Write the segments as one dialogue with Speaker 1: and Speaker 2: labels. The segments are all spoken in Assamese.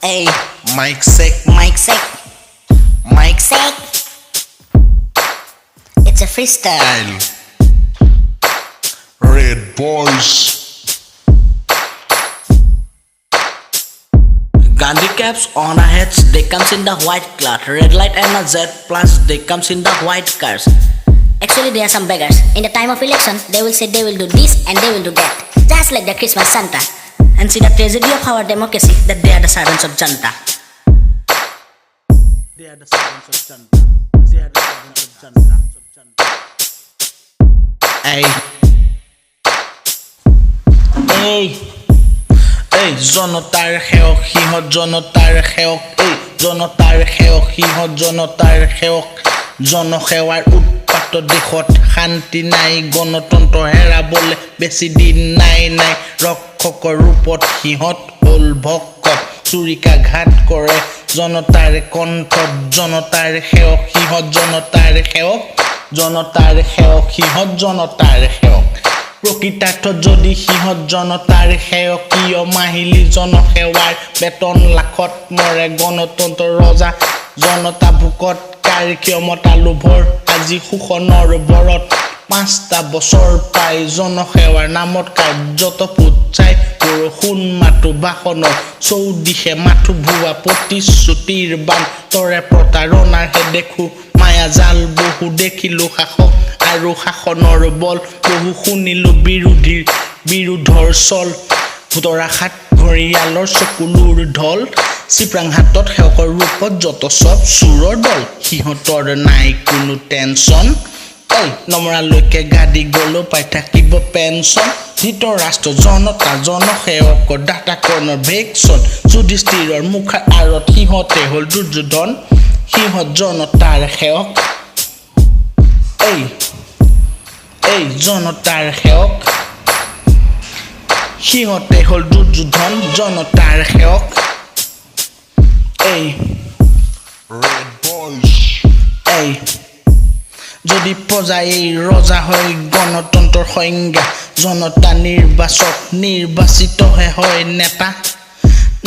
Speaker 1: Hey,
Speaker 2: Mic check.
Speaker 1: mic check. Mic check. It's a freestyle.
Speaker 2: Red Boys.
Speaker 3: Gandhi caps on our heads, they comes in the white cloth. Red light and a Z plus, they comes in the white cars.
Speaker 1: Actually, there are some beggars. In the time of election, they will say they will do this and they will do that. Just like the Christmas Santa.
Speaker 3: And see the tragedy of our democracy, that they are the servants of Janta. They are the servants of Janta. They are the servants of Janta.
Speaker 2: Hey.
Speaker 3: Hey, জনতাৰ সেৱক সিহঁত জনতাৰ সেৱক জনতাৰ সেৱক সিহঁত জনতাৰ সেৱক জনসেৱাৰ উৎপাত দেশত শান্তি নাই গণতন্ত্ৰ হেৰাবলৈ বেছি দিন নাই ৰক্ষকৰ ৰূপত সিহঁত হ'ল ভক্ষক চুৰিকাঘাত কৰে জনতাৰ কণ্ঠত জনতাৰ সেৱক সিহঁত জনতাৰ সেৱক জনতাৰ সেৱক সিহঁত জনতাৰ সেৱক প্ৰকৃতাৰ্থত যদি সিহঁত জনতাৰ সেৱক কিয় মাহিলী জনসেৱাৰ বেতন লাখত মৰে গণতন্ত্ৰ ৰজা জনতা ভোকত কাৰ ক্ষমতা লোভৰ আজি শোষণৰ বৰত 5টা বছৰ পাই জনসেৱাৰ নামত কাৰ্যত পুচ্ছাই বৰষুণ মাথো বাসনৰ চৌদিশে মাথো ভুৱা প্ৰতিশ্ৰুতিৰ বান তৰে প্ৰতাৰণাৰহে দেখো মায়া জাল বহু দেখিলো শাসক আৰু শাসনৰ বল বহু শুনিলো বিৰোধৰ চল ভোটৰা হাত ঘৰিয়ালৰ চকুলোৰ ঢল চিপ্ৰাং হাতত সেৱকৰ ৰূপত যত সব চুৰৰ দল সিহঁতৰ নাই কোনো টেনচন নমৰালৈকে গাদি গলো পাই থাকিব পেঞ্চন ধৃতৰাষ্ট্ৰ জনতা জনসেৱকৰ দাতাকৰণৰ ভেকচন যুধিষ্ঠিৰৰ মুখাৰ আঁৰত সিহঁতে হ'ল দুৰ্যোধন সিহঁত জনতাৰ সেৱক জনতাৰ সেৱক সিহঁতে হ'ল দুৰ্যোধন জনতাৰ সেৱক
Speaker 2: Red Boys.
Speaker 3: যদি প্ৰজাই ৰজা হয় গণতন্ত্ৰৰ সংজ্ঞা জনতা নিৰ্বাচিতহে হয় নেতা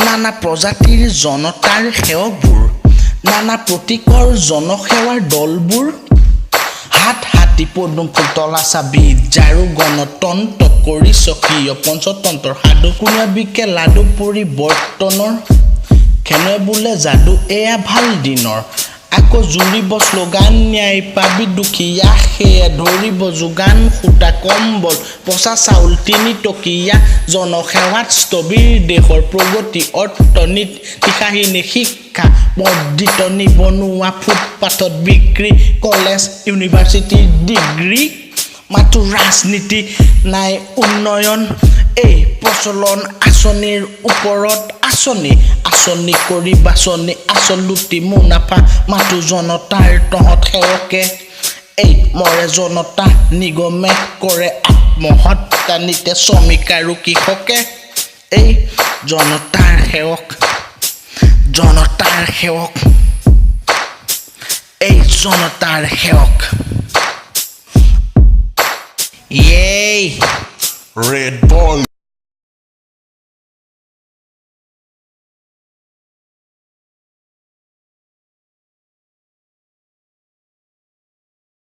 Speaker 3: নানা প্ৰজাতিৰ জনতাৰ সেৱকবোৰ নানা প্ৰতীকৰ জনসেৱাৰ দলবোৰ হাত হাতী পদুম ফুল তলা চাবি যাৰো গণতন্ত্ৰ কৰি স্বকীয় পঞ্চতন্ত্ৰৰ সাধু কোনে বিকে লাডু পৰিৱৰ্তনৰ কেনে বোলে যাদু এয়া ভাল দিনৰ আকৌ জুৰিব শ্লোগান ন্যায় পাবি দুখীয়া সেয়া ধৰিব যোগান সূতা কম্বল পচা চাউল 3 টকীয়া জনসেৱাত স্থবিৰ দেশৰ প্ৰগতি অৰ্থনীতি কাহিনী শিক্ষা বৰ্ধিত নিবনুৱা ফুটপাথত বিক্ৰী কলেজ ইউনিভাৰ্চিটি ডিগ্ৰী মাথো ৰাজনীতি নাই উন্নয়ন প্ৰচলন আঁচনিৰ ওপৰত আঁচনি কৰি বাছনি আচল লুটি মুনাফা মাথো জনতাৰ তহঁত সেৱকে মৰে জনতা নিগমে কৰে আত্মহত্যা নিতে শ্ৰমিক আৰু কৃষকে জনতাৰ সেৱক জনতাৰ সেৱক জনতাৰ সেৱক
Speaker 2: Red Boys.